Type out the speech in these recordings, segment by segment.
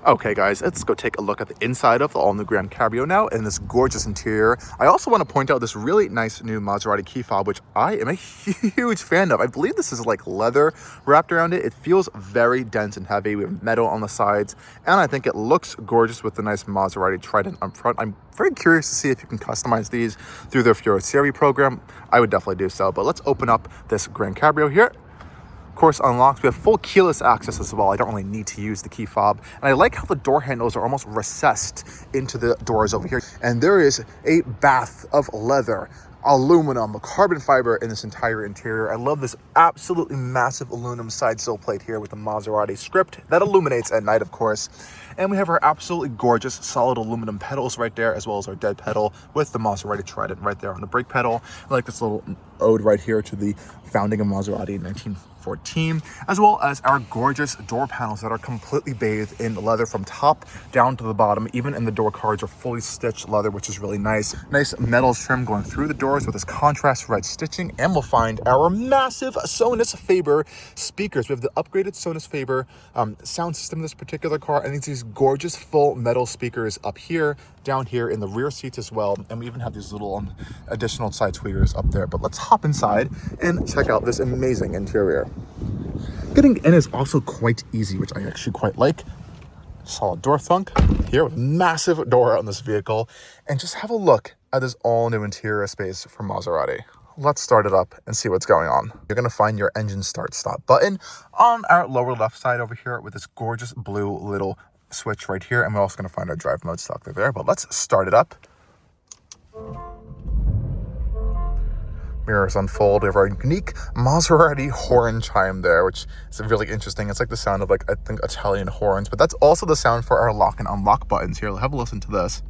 Okay guys, let's go take a look at the inside of the all-new GranCabrio now in this gorgeous interior. I also want to point out this really nice new Maserati key fob, which I am a huge fan of. I believe this is like leather wrapped around it. It feels very dense and heavy. We have metal on the sides, and I think it looks gorgeous with the nice Maserati trident up front. I'm very curious to see if you can customize these through their Fiore Serie program. I would definitely do so, but let's open up this GranCabrio here. Of course, unlocked. We have full keyless access as well. I don't really need to use the key fob. And I like how the door handles are almost recessed into the doors over here. And there is a bath of leather, aluminum, carbon fiber in this entire interior. I love this absolutely massive aluminum side sill plate here with the Maserati script that illuminates at night, of course. And we have our absolutely gorgeous solid aluminum pedals right there, as well as our dead pedal with the Maserati trident right there on the brake pedal. I like this little ode right here to the founding of Maserati in 1914, as well as our gorgeous door panels that are completely bathed in leather from top down to the bottom. Even in the door cards are fully stitched leather, which is really nice. Nice metal trim going through the doors with this contrast red stitching. And we'll find our massive Sonus Faber speakers. We have the upgraded Sonus Faber sound system in this particular car, and it's these gorgeous full metal speakers up here, down here in the rear seats as well. And we even have these little additional side tweeters up there. But let's hop inside and check out this amazing interior. Getting in is also quite easy, which I actually quite like. Solid door thunk here with massive door on this vehicle. And just have a look at this all new interior space from Maserati. Let's start it up and see what's going on. You're going to find your engine start stop button on our lower left side over here with this gorgeous blue little switch right here. And we're also going to find our drive mode stuck there. But let's start it up. Mirrors unfold. We have our unique Maserati horn chime there, which is really interesting. It's like the sound of, like, I think Italian horns, but that's also the sound for our lock and unlock buttons here. Have a listen to this.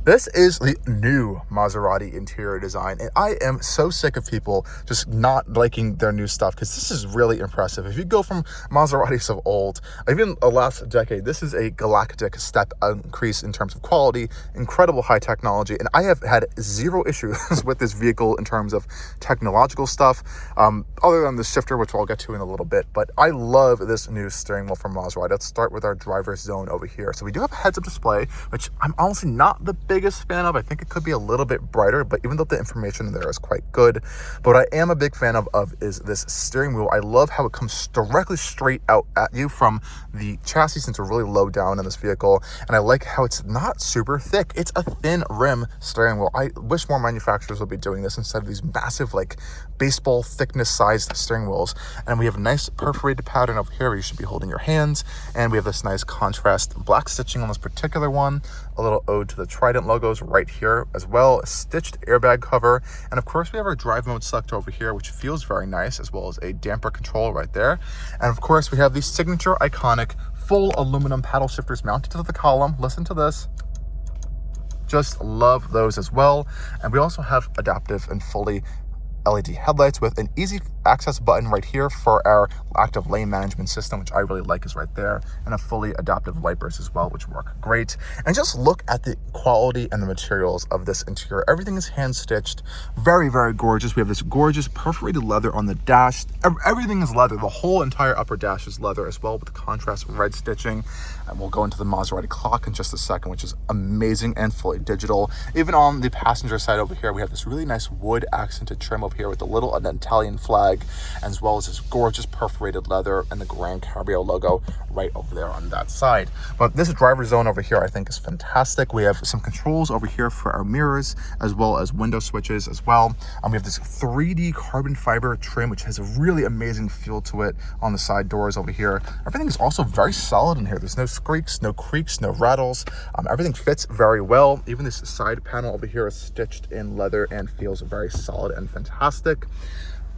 This is the new Maserati interior design, and I am so sick of people just not liking their new stuff, because this is really impressive. If you go from Maseratis of old, even the last decade, this is a galactic step increase in terms of quality, incredible high technology, and I have had zero issues with this vehicle in terms of technological stuff, other than the shifter, which I'll get to in a little bit. But I love this new steering wheel from Maserati. Let's start with our driver's zone over here. So we do have a heads-up display, which I'm honestly not the biggest fan of. I think it could be a little bit brighter, but even though the information in there is quite good, but what I am a big fan of is this steering wheel. I love how it comes directly straight out at you from the chassis, since we're really low down in this vehicle, and I like how it's not super thick. It's a thin rim steering wheel. I wish more manufacturers would be doing this instead of these massive, like, baseball thickness sized steering wheels. And we have a nice perforated pattern over here where you should be holding your hands, and we have this nice contrast black stitching on this particular one, a little ode to the Trident logos right here as well, a stitched airbag cover, and of course we have our drive mode select over here, which feels very nice, as well as a damper control right there. And of course we have these signature iconic full aluminum paddle shifters mounted to the column. Listen to this. Just love those as well. And we also have adaptive and fully LED headlights with an easy access button right here for our active lane management system, which I really like, is right there, and a fully adaptive wipers as well, which work great. And just look at the quality and the materials of this interior. Everything is hand stitched, very, very gorgeous. We have this gorgeous perforated leather on the dash. Everything is leather. The whole entire upper dash is leather as well, with the contrast red stitching. And we'll go into the Maserati clock in just a second, which is amazing and fully digital. Even on the passenger side over here, we have this really nice wood accented trim over here with a little Italian flag, as well as this gorgeous perforated leather and the GranCabrio logo right over there on that side. But this driver zone over here I think is fantastic. We have some controls over here for our mirrors, as well as window switches as well. We have this 3D carbon fiber trim, which has a really amazing feel to it on the side doors over here. Everything is also very solid in here. There's no squeaks, no creaks, no rattles. Everything fits very well. Even this side panel over here is stitched in leather and feels very solid and fantastic.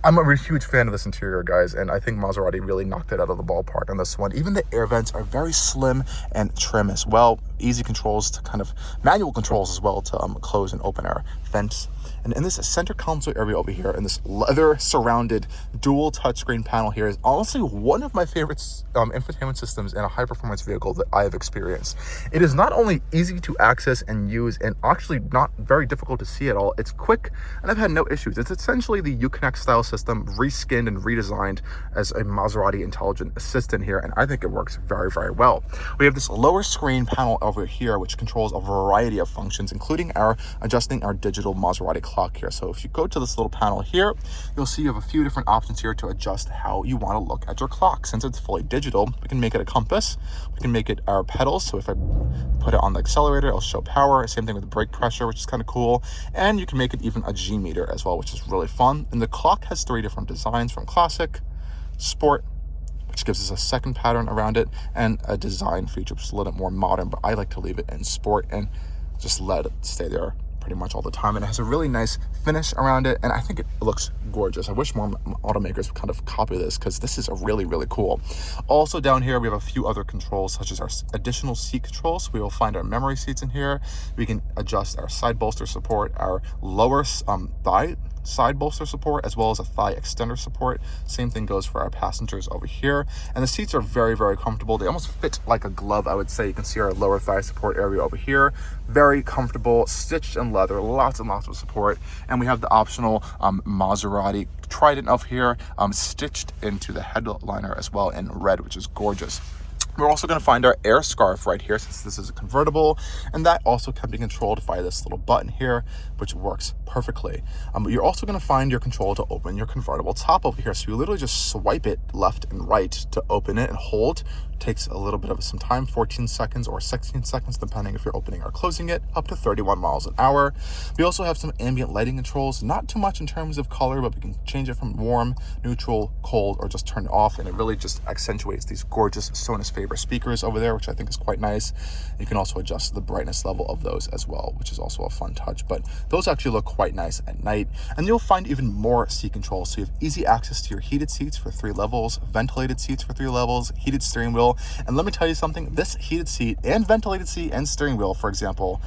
I'm a huge fan of this interior, guys, and I think Maserati really knocked it out of the ballpark on this one. Even the air vents are very slim and trim as well. Easy controls to kind of manual controls as well to close and open our vents. And in this center console area over here, in this leather surrounded dual touchscreen panel here, is honestly one of my favorite infotainment systems in a high performance vehicle that I have experienced. It is not only easy to access and use, and actually not very difficult to see at all. It's quick, and I've had no issues. It's essentially the Uconnect style system reskinned and redesigned as a Maserati intelligent assistant here, and I think it works very, very well. We have this lower screen panel over here, which controls a variety of functions, including adjusting our digital Maserati clock here. So if you go to this little panel here, you'll see you have a few different options here to adjust how you want to look at your clock. Since it's fully digital, we can make it a compass, we can make it our pedals. So if I put it on the accelerator, it'll show power. Same thing with the brake pressure, which is kind of cool. And you can make it even a G meter as well, which is really fun. And the clock has 3 different designs, from classic, sport, which gives us a second pattern around it, and a design feature, which is a little bit more modern, but I like to leave it in sport and just let it stay there pretty much all the time. And it has a really nice finish around it, and I think it looks gorgeous. I wish more automakers would kind of copy this, because this is a really, really cool. Also down here, we have a few other controls, such as our additional seat controls. We will find our memory seats in here. We can adjust our side bolster support, our lower thigh side bolster support, as well as a thigh extender support. Same thing goes for our passengers over here. And the seats are very, very comfortable. They almost fit like a glove, I would say. You can see our lower thigh support area over here. Very comfortable, stitched in leather, lots and lots of support. And we have the optional Maserati Trident up here, stitched into the headliner as well in red, which is gorgeous. We're also going to find our air scarf right here, since this is a convertible, and that also can be controlled via this little button here, which works perfectly. You're also going to find your control to open your convertible top over here. So you literally just swipe it left and right to open it and hold. Takes a little bit of some time, 14 seconds or 16 seconds, depending if you're opening or closing it, up to 31 miles an hour. We also have some ambient lighting controls, not too much in terms of color, but we can change it from warm, neutral, cold, or just turn it off, and it really just accentuates these gorgeous Sonos Faber speakers over there, which I think is quite nice. You can also adjust the brightness level of those as well, which is also a fun touch, but those actually look quite nice at night. And you'll find even more seat controls. So you have easy access to your heated seats for 3 levels, ventilated seats for 3 levels, heated steering wheel. And let me tell you something, this heated seat and ventilated seat and steering wheel, for example,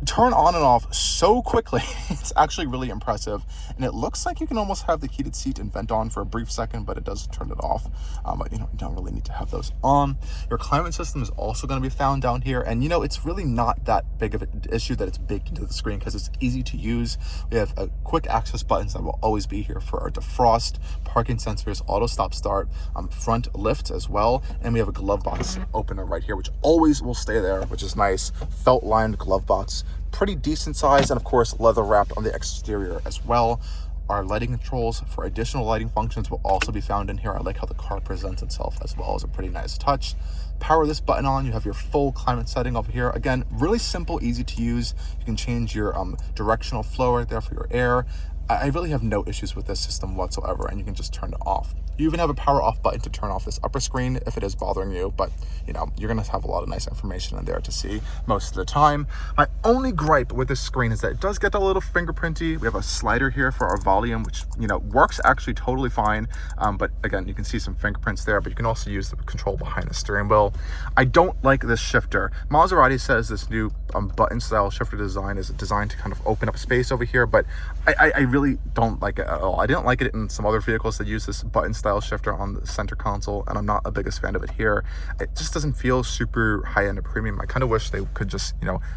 turn on and off so quickly. It's actually really impressive, and it looks like you can almost have the heated seat and vent on for a brief second, but it does turn it off. But you don't really need to have those on. Your climate system is also going to be found down here, and it's really not that big of an issue that it's baked into the screen, because it's easy to use. We have quick access buttons that will always be here for our defrost, parking sensors, auto stop start, front lift as well, and we have a glove box opener right here, which always will stay there, which is nice. Felt lined glove box, pretty decent size, and of course leather wrapped on the exterior as well. Our lighting controls for additional lighting functions will also be found in here. I like how the car presents itself as well, as a pretty nice touch. Power this button on, you have your full climate setting over here. Again, really simple, easy to use. You can change your directional flow right there for your air. I really have no issues with this system whatsoever, and you can just turn it off. You even have a power off button to turn off this upper screen if it is bothering you, but you're gonna have a lot of nice information in there to see most of the time. My only gripe with this screen is that it does get a little fingerprinty. We have a slider here for our volume, which works actually totally fine, but again, you can see some fingerprints there, but you can also use the control behind the steering wheel. I don't like this shifter. Maserati says this new button style shifter design is designed to kind of open up space over here, but I really don't like it at all. I didn't like it in some other vehicles that use this button style shifter on the center console, and I'm not the biggest fan of it here. It just doesn't feel super high-end or premium. I kind of wish they could just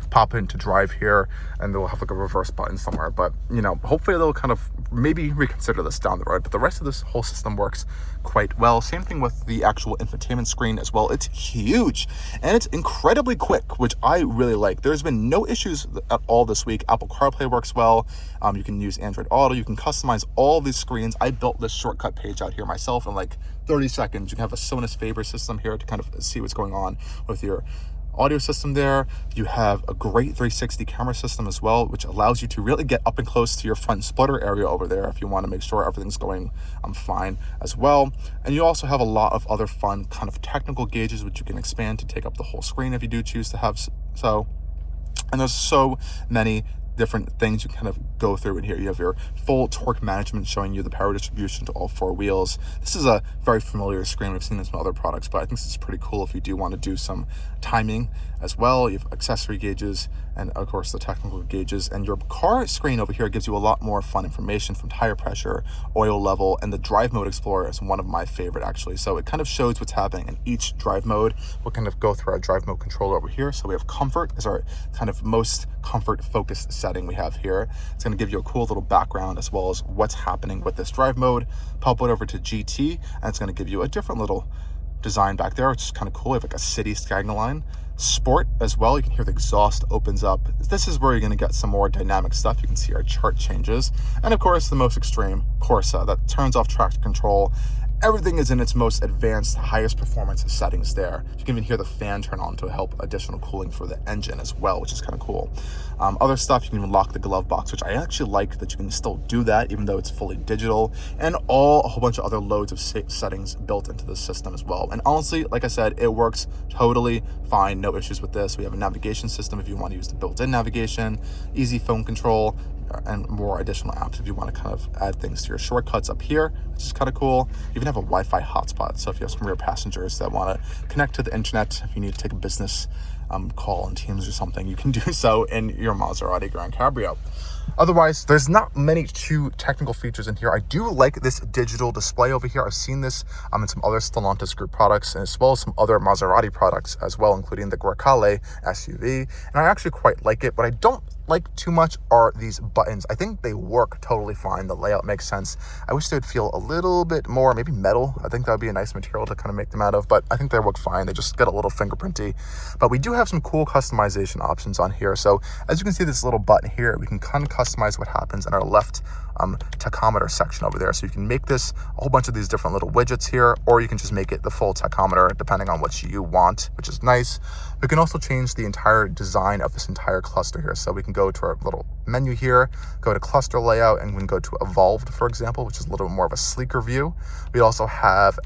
pop into drive here, and they'll have like a reverse button somewhere, but hopefully they'll kind of maybe reconsider this down the road. But the rest of this whole system works quite well. Same thing with the actual infotainment screen as well. It's huge and it's incredibly quick, which I really like. There's been no issues at all this week. Apple CarPlay works well. You can use Android Auto. You can customize all these screens. I built this shortcut page out here myself in like 30 seconds. You can have a Sonos Faber system here to kind of see what's going on with your audio system there. You have a great 360 camera system as well, which allows you to really get up and close to your front splitter area over there if you want to make sure everything's going fine as well. And you also have a lot of other fun kind of technical gauges, which you can expand to take up the whole screen if you do choose to have so. And there's so many different things you kind of go through in here. You have your full torque management showing you the power distribution to all 4 wheels. This is a very familiar screen. We've seen this in other products, but I think this is pretty cool if you do want to do some timing as well. You have accessory gauges and of course the technical gauges, and your car screen over here gives you a lot more fun information from tire pressure, oil level, and the drive mode explorer is one of my favorite actually. So it kind of shows what's happening in each drive mode. We'll kind of go through our drive mode controller over here. So we have comfort is our kind of most comfort focused setting we have here. It's going to give you a cool little background as well as what's happening with this drive mode. Pop it over to GT and it's going to give you a different little design back there, which is kind of cool. We have like a city skyline. Sport as well, you can hear the exhaust opens up. This is where you're going to get some more dynamic stuff. You can see our chart changes, and of course the most extreme Corsa that turns off traction control. Everything is in its most advanced, highest performance settings there. You can even hear the fan turn on to help additional cooling for the engine as well, which is kind of cool. Other stuff, you can even lock the glove box, which I actually like that you can still do that even though it's fully digital, and a whole bunch of other loads of settings built into the system as well. And honestly, like I said, it works totally fine. No issues with this. We have a navigation system if you want to use the built-in navigation, easy phone control, and more additional apps if you want to kind of add things to your shortcuts up here, which is kind of cool. You even have a Wi-Fi hotspot, so if you have some rear passengers that want to connect to the internet, if you need to take a business call on Teams or something, you can do so in your Maserati GranCabrio. Otherwise, there's not many too technical features in here. I do like this digital display over here. I've seen this in some other Stellantis group products, and as well as some other Maserati products as well, including the Growl SUV, and I actually quite like it. But I don't like too much are these buttons. I think they work totally fine. The layout makes sense. I wish they'd feel a little bit more, maybe metal. I think that would be a nice material to kind of make them out of, but I think they work fine. They just get a little fingerprinty. But we do have some cool customization options on here. So as you can see, this little button here, we can kind of customize what happens in our left tachometer section over there. So you can make this a whole bunch of these different little widgets here, or you can just make it the full tachometer depending on what you want, which is nice. We can also change the entire design of this entire cluster here. So we can go to our little menu here, go to cluster layout, and we can go to evolved, for example, which is a little more of a sleeker view. We also have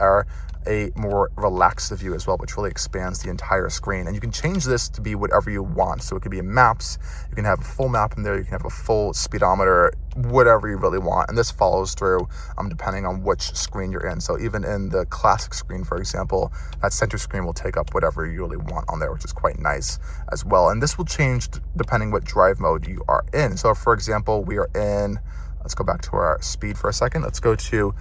a more relaxed view as well, which really expands the entire screen. And you can change this to be whatever you want. So it could be in maps, you can have a full map in there, you can have a full speedometer, whatever you really want. And this follows through depending on which screen you're in. So even in the classic screen, for example, that center screen will take up whatever you really want on there, which is quite nice as well. And this will change depending what drive mode you are in. So for example, we are in, let's go back to our speed for a second. Let's go to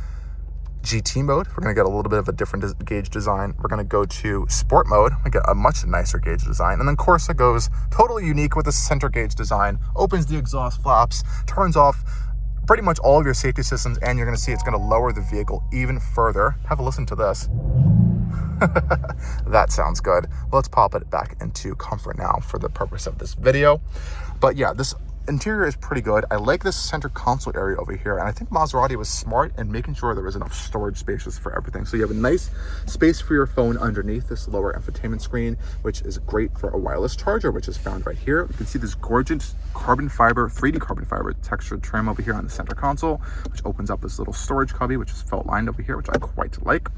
GT mode. We're going to get a little bit of a different gauge design. We're going to go to sport mode. We get a much nicer gauge design. And then Corsa goes totally unique with the center gauge design, opens the exhaust flaps, turns off pretty much all of your safety systems, and you're going to see it's going to lower the vehicle even further. Have a listen to this. That sounds good. Let's pop it back into comfort now for the purpose of this video. But yeah, this interior is pretty good. I like this center console area over here, and I think Maserati was smart in making sure there was enough storage spaces for everything. So you have a nice space for your phone underneath this lower infotainment screen, which is great for a wireless charger, which is found right here. You can see this gorgeous carbon fiber, 3D carbon fiber textured trim over here on the center console, which opens up this little storage cubby, which is felt lined over here, which I quite like.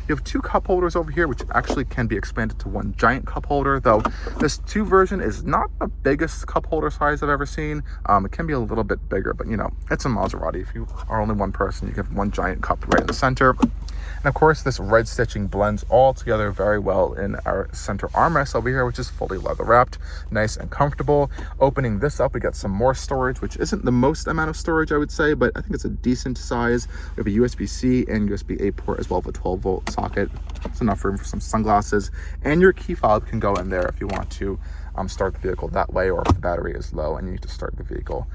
You have 2 cup holders over here, which actually can be expanded to 1 giant cup holder, though this 2 version is not the biggest cup holder size I've ever seen. It can be a little bit bigger, but you know, it's a Maserati. If you are only one person, you can have 1 giant cup right in the center. And of course, this red stitching blends all together very well in our center armrest over here, which is fully leather wrapped, nice and comfortable. Opening this up, we got some more storage, which isn't the most amount of storage, I would say, but I think it's a decent size. We have a USB-C and USB-A port as well with a 12-volt socket. It's enough room for some sunglasses, and your key fob can go in there if you want to start the vehicle that way, or if the battery is low and you need to start the vehicle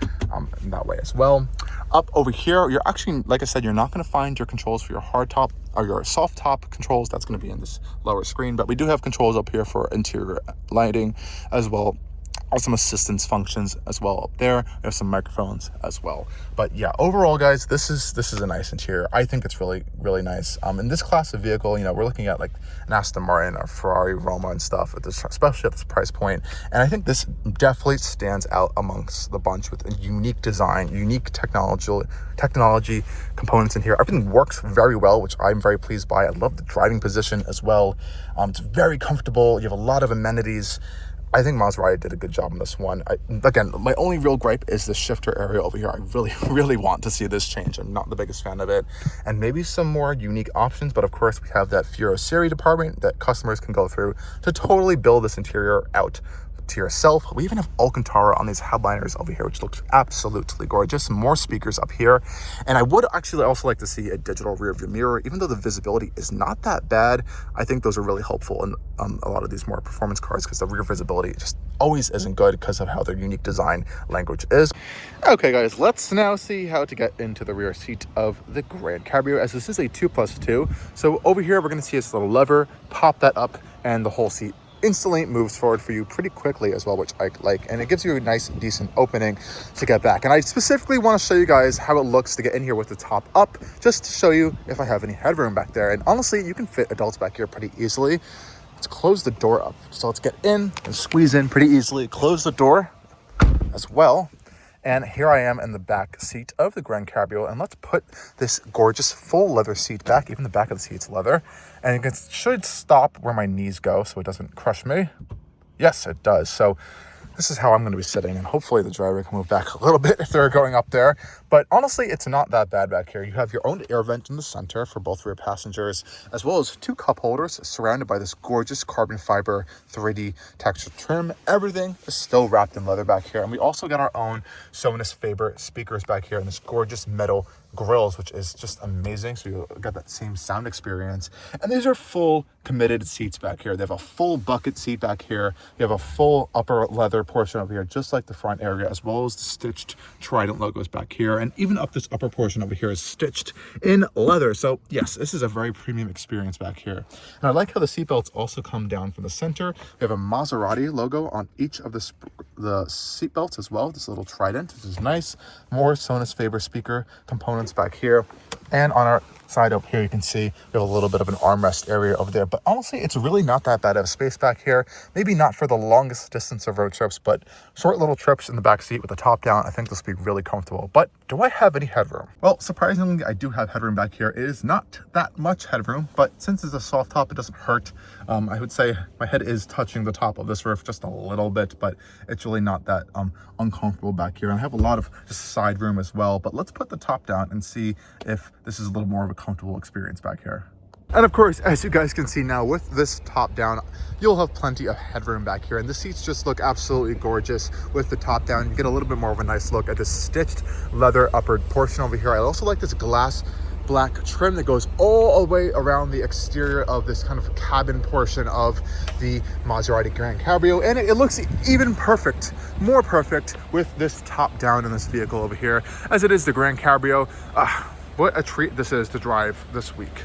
that way as well. Up over here, you're actually, like I said, you're not going to find your controls for your hard top or your soft top controls. That's going to be in this lower screen, but we do have controls up here for interior lighting as well. Some assistance functions as well up there. We have some microphones as well. But yeah, overall, guys, this is a nice interior. I think it's really, really nice. In this class of vehicle, you know, we're looking at like an Aston Martin or Ferrari, Roma and stuff, especially at this price point. And I think this definitely stands out amongst the bunch with a unique design, unique technology components in here. Everything works very well, which I'm very pleased by. I love the driving position as well. It's very comfortable. You have a lot of amenities. I think Maserati did a good job on this one. Again, my only real gripe is the shifter area over here. I really, really want to see this change. I'm not the biggest fan of it. And maybe some more unique options, but of course we have that Fiero Series department that customers can go through to totally build this interior out to yourself. We even have Alcantara on these headliners over here, which looks absolutely gorgeous. More speakers up here. And I would actually also like to see a digital rear view mirror. Even though the visibility is not that bad, I think those are really helpful in a lot of these more performance cars, because the rear visibility just always isn't good because of how their unique design language is. Okay guys, let's now see how to get into the rear seat of the GranCabrio, as this is a 2+2. So over here, we're gonna see this little lever, pop that up, and the whole seat instantly moves forward for you pretty quickly as well, which I like, and it gives you a nice decent opening to get back. And I specifically want to show you guys how it looks to get in here with the top up, just to show you if I have any headroom back there. And honestly, you can fit adults back here pretty easily. Let's close the door up, so let's get in and squeeze in pretty easily. Close the door as well. And here I am in the back seat of the GranCabrio, and let's put this gorgeous full leather seat back. Even the back of the seat's leather, and it should stop where my knees go so it doesn't crush me. Yes, it does. So this is how I'm going to be sitting, and hopefully the driver can move back a little bit if they're going up there. But honestly, it's not that bad back here. You have your own air vent in the center for both rear passengers, as well as 2 cup holders surrounded by this gorgeous carbon fiber 3D texture trim. Everything is still wrapped in leather back here. And we also got our own Sonos Faber speakers back here in this gorgeous metal grills, which is just amazing. So you got that same sound experience. And these are full committed seats back here. They have a full bucket seat back here. You have a full upper leather portion over here, just like the front area, as well as the stitched Trident logos back here. And even up this upper portion over here is stitched in leather. So yes, this is a very premium experience back here. And I like how the seatbelts also come down from the center. We have a Maserati logo on each of the seatbelts as well. This little trident, which is nice. More Sonos Faber speaker components back here. And on our side up here, you can see we have a little bit of an armrest area over there, but honestly, it's really not that bad of space back here. Maybe not for the longest distance of road trips, but short little trips in the back seat with the top down, I think this will be really comfortable. But do I have any headroom? Well, surprisingly, I do have headroom back here. It is not that much headroom, but since it's a soft top, it doesn't hurt. I would say my head is touching the top of this roof just a little bit, but it's really not that uncomfortable back here. And I have a lot of just side room as well, but let's put the top down and see if this is a little more of a comfortable experience back here. And of course, as you guys can see now, with this top down, you'll have plenty of headroom back here, and the seats just look absolutely gorgeous with the top down. You get a little bit more of a nice look at this stitched leather upper portion over here. I also like this glass black trim that goes all the way around the exterior of this kind of cabin portion of the Maserati GranCabrio, and it looks even perfect, more perfect with this top down in this vehicle over here, as it is the GranCabrio. What a treat this is to drive this week.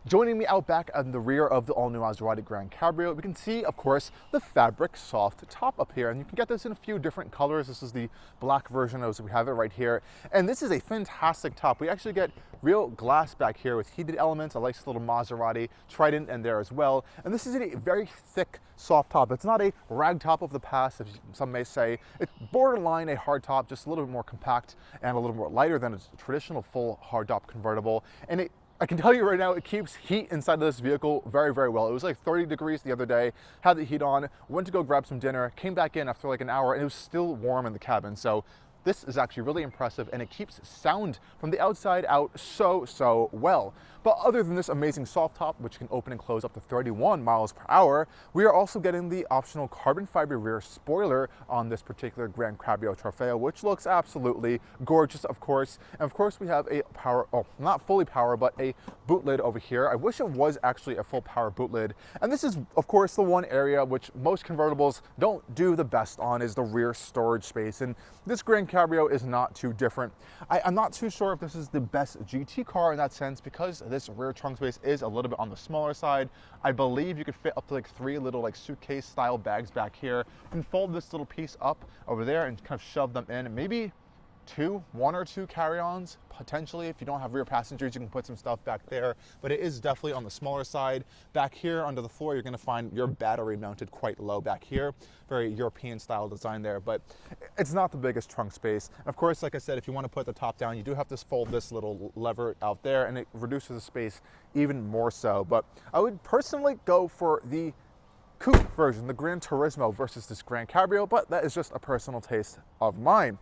Joining me out back at the rear of the all-new Maserati GranCabrio, we can see, of course, the fabric soft top up here, and you can get this in a few different colors. This is the black version, as we have it right here, and this is a fantastic top. We actually get real glass back here with heated elements. I like this little Maserati Trident in there as well, and this is a very thick soft top. It's not a rag top of the past, as some may say. It's borderline a hard top, just a little bit more compact and a little more lighter than a traditional full hard top convertible, and I can tell you right now, it keeps heat inside of this vehicle very, very well. It was like 30 degrees the other day, had the heat on, went to go grab some dinner, came back in after like an hour, and it was still warm in the cabin. So this is actually really impressive, and it keeps sound from the outside out so well. But other than this amazing soft top, which can open and close up to 31 miles per hour, we are also getting the optional carbon fiber rear spoiler on this particular GranCabrio Trofeo, which looks absolutely gorgeous, of course. And of course, we have a power, not fully power, but a boot lid over here. I wish it was actually a full power boot lid. And this is, of course, the one area which most convertibles don't do the best on, is the rear storage space. And this GranCabrio is not too different. I'm not too sure if this is the best GT car in that sense, because this rear trunk space is a little bit on the smaller side. I believe you could fit up to like 3 little like suitcase style bags back here. You can fold this little piece up over there and kind of shove them in. Maybe 1 or 2 carry-ons potentially. If you don't have rear passengers, you can put some stuff back there, but it is definitely on the smaller side. Back here under the floor, you're going to find your battery mounted quite low back here. Very European style design there, but it's not the biggest trunk space. And of course, like I said, if you want to put the top down, you do have to fold this little lever out there, and it reduces the space even more so. But I would personally go for the coupe version, the Gran Turismo versus this GranCabrio, but that is just a personal taste of mine.